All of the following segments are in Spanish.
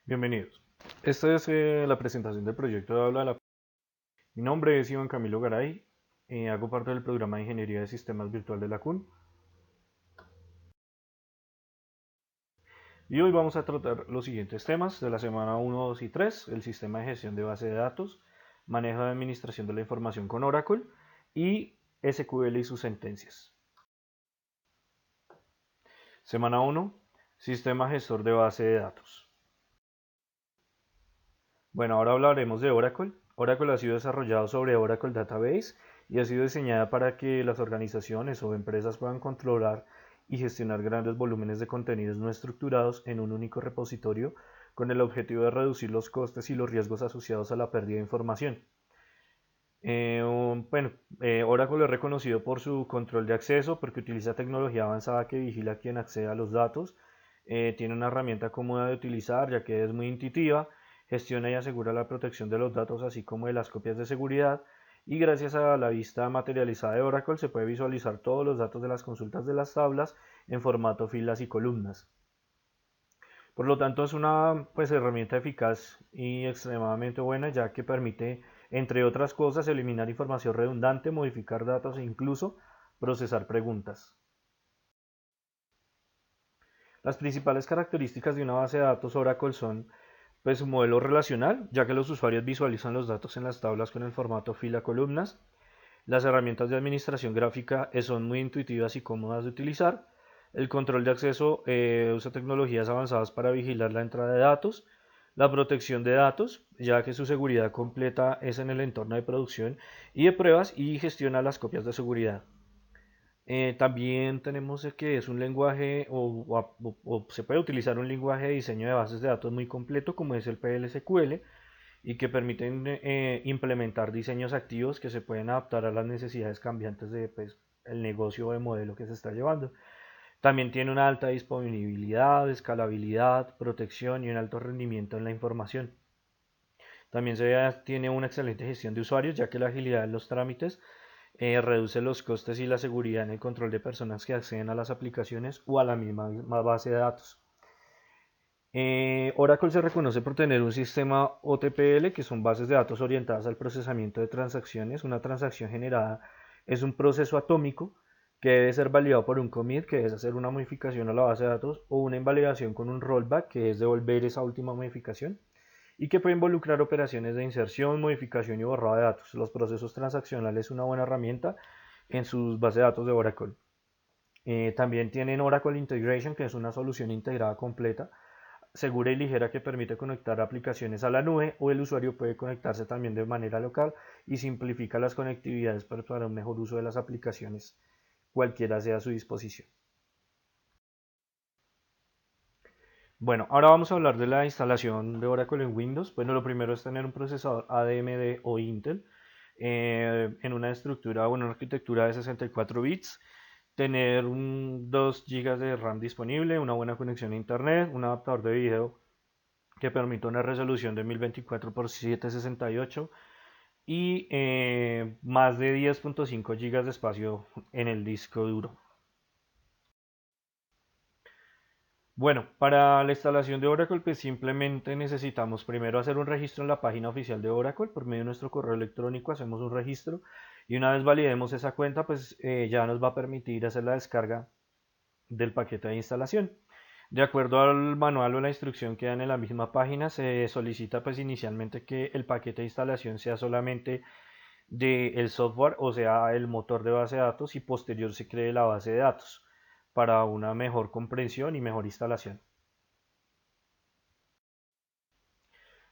Bienvenidos. Esta es la presentación del proyecto de Habla de la. Mi nombre es Iván Camilo Garay, hago parte del programa de Ingeniería de Sistemas Virtual de la CUN y hoy vamos a tratar los siguientes temas de la semana 1, 2 y 3: el sistema de gestión de base de datos, manejo de administración de la información con Oracle y SQL y sus sentencias. Semana 1: sistema gestor de base de datos. Bueno, ahora hablaremos de Oracle. Oracle ha sido desarrollado sobre Oracle Database y ha sido diseñada para que las organizaciones o empresas puedan controlar y gestionar grandes volúmenes de contenidos no estructurados en un único repositorio con el objetivo de reducir los costes y los riesgos asociados a la pérdida de información. Oracle es reconocido por su control de acceso porque utiliza tecnología avanzada que vigila a quien accede a los datos. Tiene una herramienta cómoda de utilizar ya que es muy intuitiva, gestiona y asegura la protección de los datos así como de las copias de seguridad, y gracias a la vista materializada de Oracle se puede visualizar todos los datos de las consultas de las tablas en formato filas y columnas. Por lo tanto, es una herramienta eficaz y extremadamente buena, ya que permite, entre otras cosas, eliminar información redundante, modificar datos e incluso procesar preguntas. Las principales características de una base de datos Oracle son su modelo relacional, ya que los usuarios visualizan los datos en las tablas con el formato fila-columnas. Las herramientas de administración gráfica son muy intuitivas y cómodas de utilizar. El control de acceso usa tecnologías avanzadas para vigilar la entrada de datos. La protección de datos, ya que su seguridad completa es en el entorno de producción y de pruebas, y gestiona las copias de seguridad. También tenemos que es un lenguaje o se puede utilizar un lenguaje de diseño de bases de datos muy completo como es el PL/SQL, y que permiten implementar diseños activos que se pueden adaptar a las necesidades cambiantes de el negocio o de modelo que se está llevando. También tiene una alta disponibilidad, escalabilidad, protección y un alto rendimiento en la información. También tiene una excelente gestión de usuarios, ya que la agilidad en los trámites reduce los costes y la seguridad en el control de personas que acceden a las aplicaciones o a la misma base de datos. Oracle se reconoce por tener un sistema OTPL, que son bases de datos orientadas al procesamiento de transacciones. Una transacción generada es un proceso atómico que debe ser validado por un commit, que es hacer una modificación a la base de datos, o una invalidación con un rollback, que es devolver esa última modificación, y que puede involucrar operaciones de inserción, modificación y borrado de datos. Los procesos transaccionales es una buena herramienta en sus bases de datos de Oracle. También tienen Oracle Integration, que es una solución integrada completa, segura y ligera, que permite conectar aplicaciones a la nube, o el usuario puede conectarse también de manera local, y simplifica las conectividades para un mejor uso de las aplicaciones, cualquiera sea su disposición. Bueno, ahora vamos a hablar de la instalación de Oracle en Windows. Bueno, lo primero es tener un procesador AMD o Intel en una estructura o una arquitectura de 64 bits, tener 2 GB de RAM disponible, una buena conexión a internet, un adaptador de video que permite una resolución de 1024 x 768 y más de 10.5 GB de espacio en el disco duro. Bueno, para la instalación de Oracle, pues simplemente necesitamos primero hacer un registro en la página oficial de Oracle. Por medio de nuestro correo electrónico hacemos un registro, y una vez validemos esa cuenta, pues ya nos va a permitir hacer la descarga del paquete de instalación. De acuerdo al manual o la instrucción que dan en la misma página, se solicita pues inicialmente que el paquete de instalación sea solamente del software, o sea, el motor de base de datos, y posterior se cree la base de datos para una mejor comprensión y mejor instalación.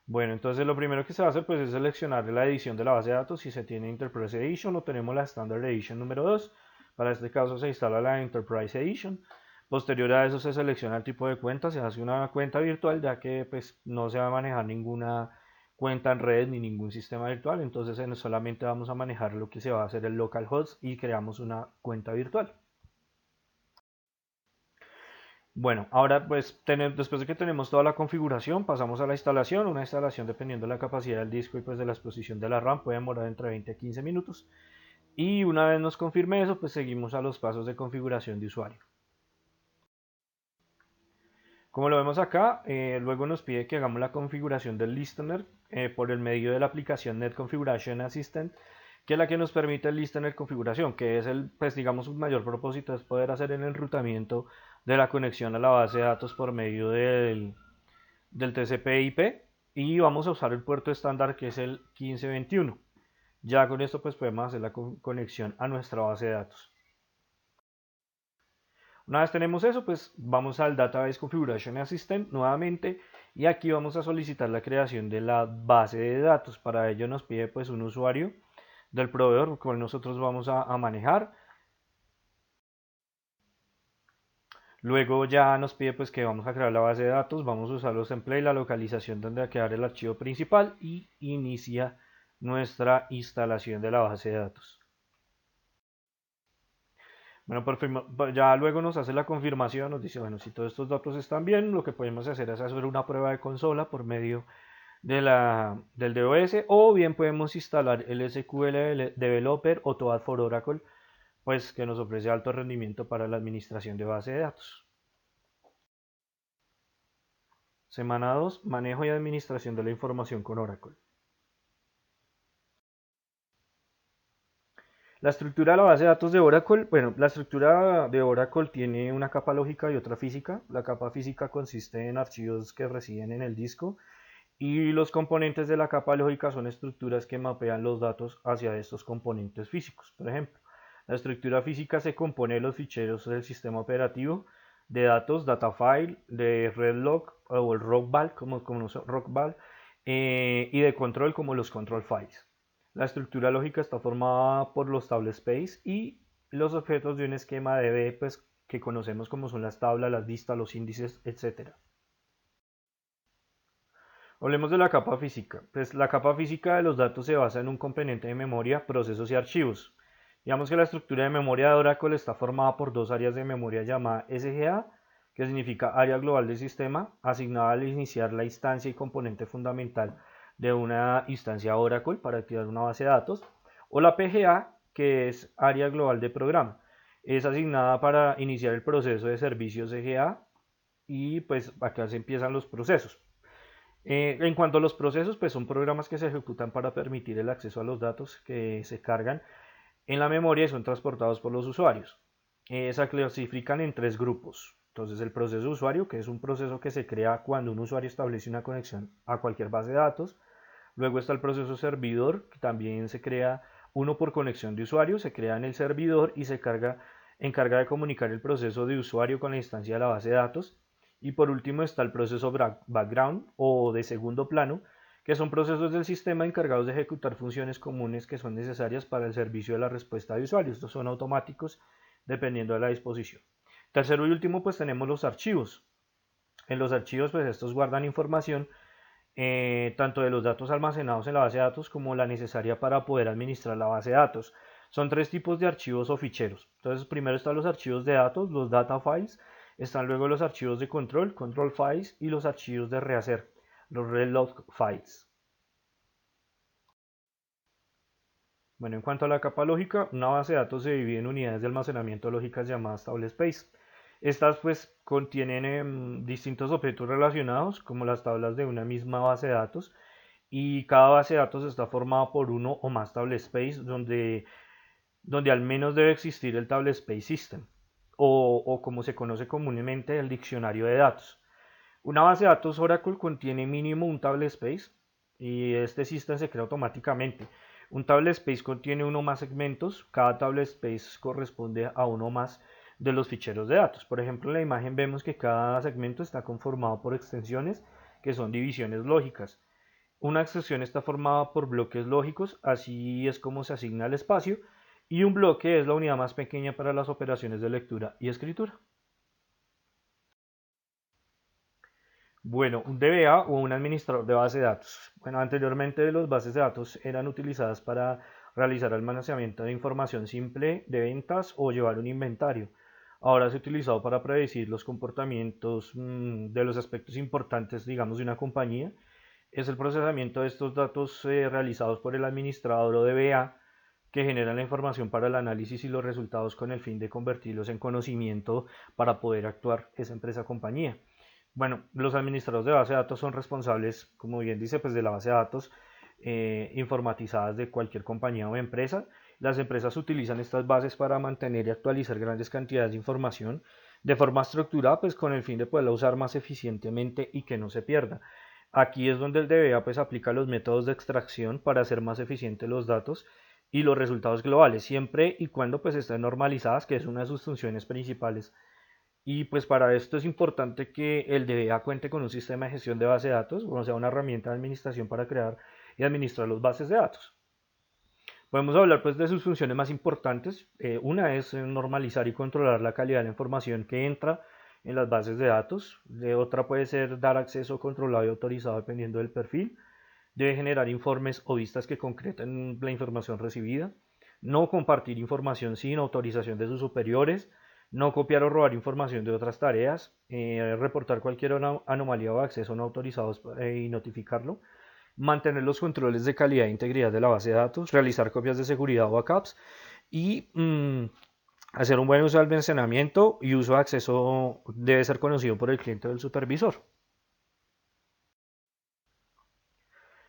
Bueno, entonces lo primero que se va a hacer pues es seleccionar la edición de la base de datos, si se tiene Enterprise Edition o tenemos la Standard Edition número 2. Para este caso se instala la Enterprise Edition. Posterior a eso se selecciona el tipo de cuenta, se hace una cuenta virtual, ya que pues no se va a manejar ninguna cuenta en red ni ningún sistema virtual, entonces solamente vamos a manejar lo que se va a hacer el localhost y creamos una cuenta virtual. Bueno, ahora pues después de que tenemos toda la configuración, pasamos a la instalación. Una instalación, dependiendo de la capacidad del disco y pues de la exposición de la RAM, puede demorar entre 20 a 15 minutos. Y una vez nos confirme eso, pues seguimos a los pasos de configuración de usuario. Como lo vemos acá, luego nos pide que hagamos la configuración del listener por el medio de la aplicación Net Configuration Assistant, que es la que nos permite el listener configuración, que es pues digamos, su mayor propósito es poder hacer el enrutamiento de la conexión a la base de datos por medio del TCP/IP, y vamos a usar el puerto estándar que es el 1521. Ya con esto pues podemos hacer la conexión a nuestra base de datos. Una vez tenemos eso, pues vamos al Database Configuration Assistant nuevamente, y aquí vamos a solicitar la creación de la base de datos. Para ello nos pide pues un usuario del proveedor, el cual nosotros vamos a manejar. Luego ya nos pide pues que vamos a crear la base de datos, vamos a usar los templates, la localización donde va a quedar el archivo principal, y inicia nuestra instalación de la base de datos. Bueno, ya luego nos hace la confirmación, nos dice, bueno, si todos estos datos están bien, lo que podemos hacer es hacer una prueba de consola por medio del DOS, o bien podemos instalar el SQL Developer o Toad for Oracle, pues que nos ofrece alto rendimiento para la administración de base de datos. Semana 2, manejo y administración de la información con Oracle. La estructura de la base de datos de Oracle, bueno, la estructura de Oracle tiene una capa lógica y otra física. La capa física consiste en archivos que residen en el disco, y los componentes de la capa lógica son estructuras que mapean los datos hacia estos componentes físicos. Por ejemplo, la estructura física se compone de los ficheros del sistema operativo, de datos, data file, de redlog o el rockball, rockball, y de control, como los control files. La estructura lógica está formada por los table space y los objetos de un esquema DB, pues, que conocemos como son las tablas, las listas, los índices, etc. Hablemos de la capa física. Pues la capa física de los datos se basa en un componente de memoria, procesos y archivos. Digamos que la estructura de memoria de Oracle está formada por dos áreas de memoria llamadas SGA, que significa área global del sistema, asignada al iniciar la instancia y componente fundamental de una instancia Oracle para activar una base de datos, o la PGA, que es área global de programa. Es asignada para iniciar el proceso de servicios SGA, y pues acá se empiezan los procesos. En cuanto a los procesos, pues son programas que se ejecutan para permitir el acceso a los datos que se cargan en la memoria y son transportados por los usuarios. Se clasifican en tres grupos. Entonces, el proceso de usuario, que es un proceso que se crea cuando un usuario establece una conexión a cualquier base de datos. Luego está el proceso servidor, que también se crea uno por conexión de usuario, se crea en el servidor y se encarga de comunicar el proceso de usuario con la instancia de la base de datos. Y por último está el proceso background o de segundo plano, que son procesos del sistema encargados de ejecutar funciones comunes que son necesarias para el servicio de la respuesta de usuarios. Estos son automáticos dependiendo de la disposición. Tercero y último, pues tenemos los archivos. En los archivos, pues estos guardan información tanto de los datos almacenados en la base de datos como la necesaria para poder administrar la base de datos. Son tres tipos de archivos o ficheros. Entonces, primero están los archivos de datos, los data files. Están luego los archivos de control, control files, y los archivos de rehacer, los relog files. Bueno, en cuanto a la capa lógica, una base de datos se divide en unidades de almacenamiento lógicas llamadas table space. Estas pues contienen distintos objetos relacionados, como las tablas de una misma base de datos, y cada base de datos está formada por uno o más table space, donde al menos debe existir el table space system, o como se conoce comúnmente, el diccionario de datos. Una base de datos Oracle contiene mínimo un table space, y este system se crea automáticamente. Un table space contiene uno o más segmentos. Cada table space corresponde a uno o más de los ficheros de datos. Por ejemplo, en la imagen vemos que cada segmento está conformado por extensiones, que son divisiones lógicas. Una extensión está formada por bloques lógicos, así es como se asigna el espacio, y un bloque es la unidad más pequeña para las operaciones de lectura y escritura. Bueno, un DBA o un administrador de base de datos. Bueno, anteriormente las bases de datos eran utilizadas para realizar almacenamiento de información simple de ventas o llevar un inventario. Ahora es utilizado para predecir los comportamientos de los aspectos importantes, digamos, de una compañía. Es el procesamiento de estos datos realizados por el administrador o DBA, que generan la información para el análisis y los resultados con el fin de convertirlos en conocimiento para poder actuar esa empresa o compañía. Bueno, los administradores de base de datos son responsables, como bien dice, pues de la base de datos informatizadas de cualquier compañía o empresa. Las empresas utilizan estas bases para mantener y actualizar grandes cantidades de información de forma estructurada, pues con el fin de poderla usar más eficientemente y que no se pierda. Aquí es donde el DBA pues aplica los métodos de extracción para hacer más eficientes los datos y los resultados globales, siempre y cuando pues estén normalizadas, que es una de sus funciones principales. Y pues para esto es importante que el DBA cuente con un sistema de gestión de base de datos, o sea, una herramienta de administración para crear y administrar los bases de datos. Podemos hablar pues de sus funciones más importantes. Una es normalizar y controlar la calidad de la información que entra en las bases de datos. Otra puede ser dar acceso controlado y autorizado dependiendo del perfil. Debe generar informes o vistas que concreten la información recibida. No compartir información sin autorización de sus superiores. No copiar o robar información de otras tareas. Reportar cualquier anomalía o acceso no autorizados y notificarlo. Mantener los controles de calidad e integridad de la base de datos, realizar copias de seguridad o backups y hacer un buen uso del almacenamiento y uso de acceso debe ser conocido por el cliente o el supervisor.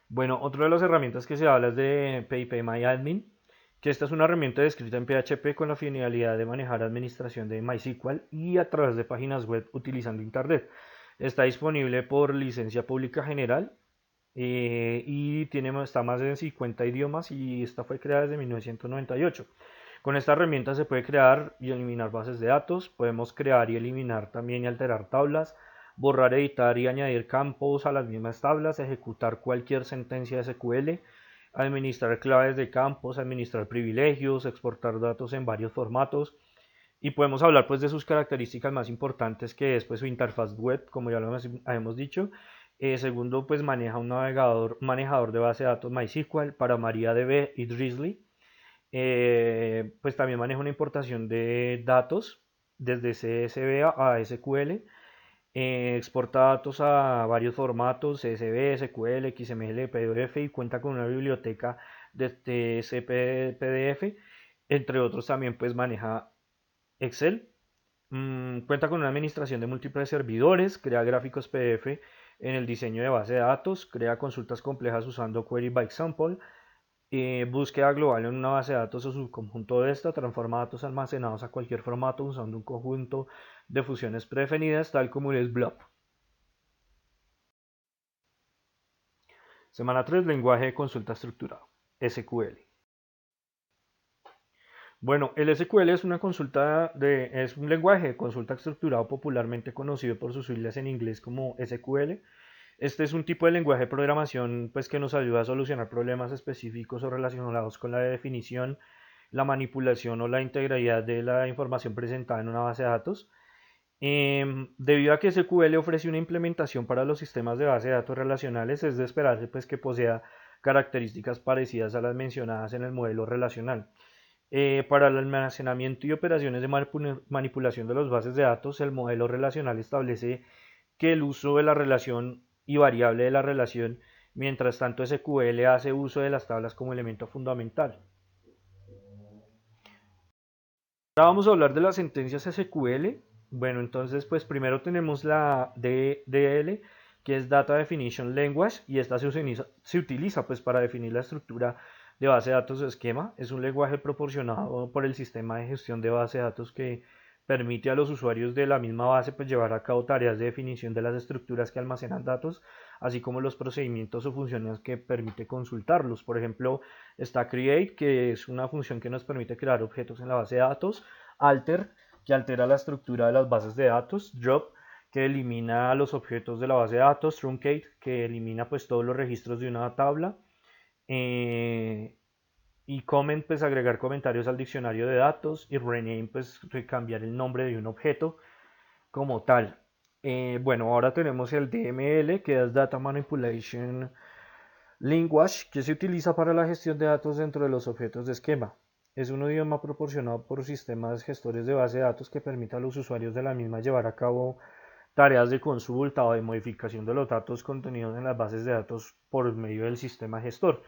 Bueno, otra de las herramientas que se habla es de PyPyMyAdmin, que esta es una herramienta escrita en PHP con la finalidad de manejar administración de MySQL y a través de páginas web utilizando Internet. Está disponible por licencia pública general y está más de 50 idiomas y esta fue creada desde 1998. Con esta herramienta se puede crear y eliminar bases de datos, podemos crear y eliminar también y alterar tablas, borrar, editar y añadir campos a las mismas tablas, ejecutar cualquier sentencia SQL, administrar claves de campos, administrar privilegios, exportar datos en varios formatos y podemos hablar pues de sus características más importantes que es pues su interfaz web, como ya lo hemos dicho. Segundo, pues maneja un manejador de base de datos MySQL para MariaDB y Drizzly. Pues también maneja una importación de datos desde CSV a SQL. Exporta datos a varios formatos, CSV, SQL, XML, PDF y cuenta con una biblioteca de TCP PDF. Entre otros también pues maneja Excel. Cuenta con una administración de múltiples servidores, crea gráficos PDF en el diseño de base de datos, crea consultas complejas usando Query by Example, búsqueda global en una base de datos o subconjunto de esta, transforma datos almacenados a cualquier formato usando un conjunto de funciones predefinidas tal como el blob. Semana 3, lenguaje de consulta estructurado, SQL. Bueno, el SQL es un lenguaje de consulta estructurado popularmente conocido por sus siglas en inglés como SQL. Este es un tipo de lenguaje de programación pues, que nos ayuda a solucionar problemas específicos o relacionados con la definición, la manipulación o la integridad de la información presentada en una base de datos. Debido a que SQL ofrece una implementación para los sistemas de base de datos relacionales, es de esperarse pues, que posea características parecidas a las mencionadas en el modelo relacional. Para el almacenamiento y operaciones de manipulación de las bases de datos, el modelo relacional establece que el uso de la relación y variable de la relación, mientras tanto SQL hace uso de las tablas como elemento fundamental. Ahora vamos a hablar de las sentencias SQL. Bueno, entonces pues primero tenemos la DDL, que es Data Definition Language, y esta se utiliza pues para definir la estructura de base de datos o esquema. Es un lenguaje proporcionado por el sistema de gestión de base de datos que permite a los usuarios de la misma base pues, llevar a cabo tareas de definición de las estructuras que almacenan datos, así como los procedimientos o funciones que permite consultarlos. Por ejemplo, está create, que es una función que nos permite crear objetos en la base de datos, alter, que altera la estructura de las bases de datos, drop, que elimina los objetos de la base de datos, truncate, que elimina pues todos los registros de una tabla, y comment, pues agregar comentarios al diccionario de datos, y rename, pues cambiar el nombre de un objeto como tal. Bueno, ahora tenemos el DML, que es Data Manipulation Language, que se utiliza para la gestión de datos dentro de los objetos de esquema. Es un idioma proporcionado por sistemas gestores de base de datos que permite a los usuarios de la misma llevar a cabo tareas de consulta o de modificación de los datos contenidos en las bases de datos por medio del sistema gestor.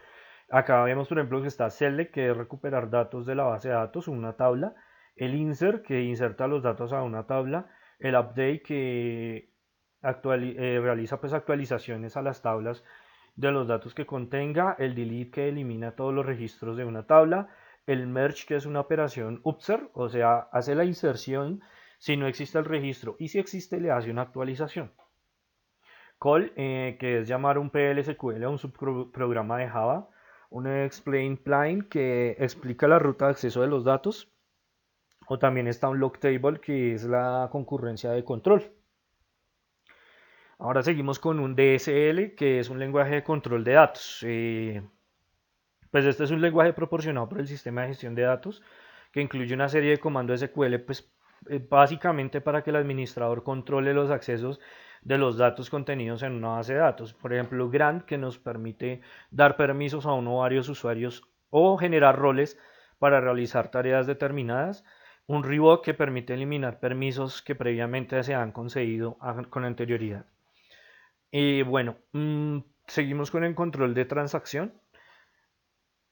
Acá vemos, por ejemplo, que está Select, que es recuperar datos de la base de datos, una tabla, el Insert, que inserta los datos a una tabla, el Update, que realiza pues actualizaciones a las tablas de los datos que contenga, el delete que elimina todos los registros de una tabla, el merge que es una operación upsert, o sea, hace la inserción si no existe el registro y si existe le hace una actualización. Call, que es llamar un PLSQL a un subprograma de Java, un explain plain que explica la ruta de acceso de los datos, o también está un log table que es la concurrencia de control. Ahora seguimos con un DSL que es un lenguaje de control de datos. Pues este es un lenguaje proporcionado por el sistema de gestión de datos que incluye una serie de comandos SQL, pues básicamente para que el administrador controle los accesos de los datos contenidos en una base de datos. Por ejemplo, grant, que nos permite dar permisos a uno o varios usuarios o generar roles para realizar tareas determinadas. Un revoke, que permite eliminar permisos que previamente se han concedido con anterioridad. Y bueno, seguimos con el control de transacción,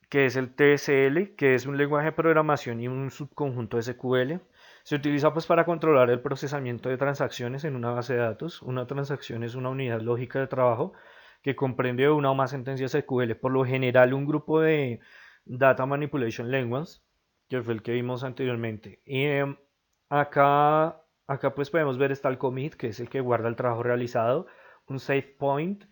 que es el TSL, que es un lenguaje de programación y un subconjunto de SQL. Se utiliza pues para controlar el procesamiento de transacciones en una base de datos. Una transacción es una unidad lógica de trabajo que comprende una o más sentencias SQL, por lo general un grupo de Data Manipulation Language, que fue el que vimos anteriormente. Y acá pues podemos ver está el commit, que es el que guarda el trabajo realizado, un save point,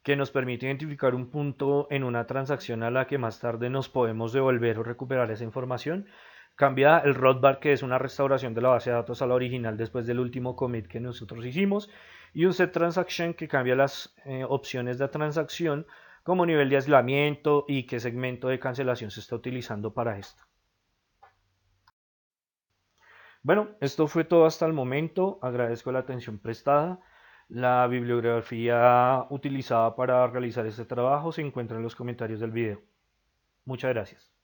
que nos permite identificar un punto en una transacción a la que más tarde nos podemos devolver o recuperar esa información. Cambia el rollback, que es una restauración de la base de datos a la original después del último commit que nosotros hicimos. Y un set transaction, que cambia las opciones de transacción como nivel de aislamiento y qué segmento de cancelación se está utilizando para esto. Bueno, esto fue todo hasta el momento. Agradezco la atención prestada. La bibliografía utilizada para realizar este trabajo se encuentra en los comentarios del video. Muchas gracias.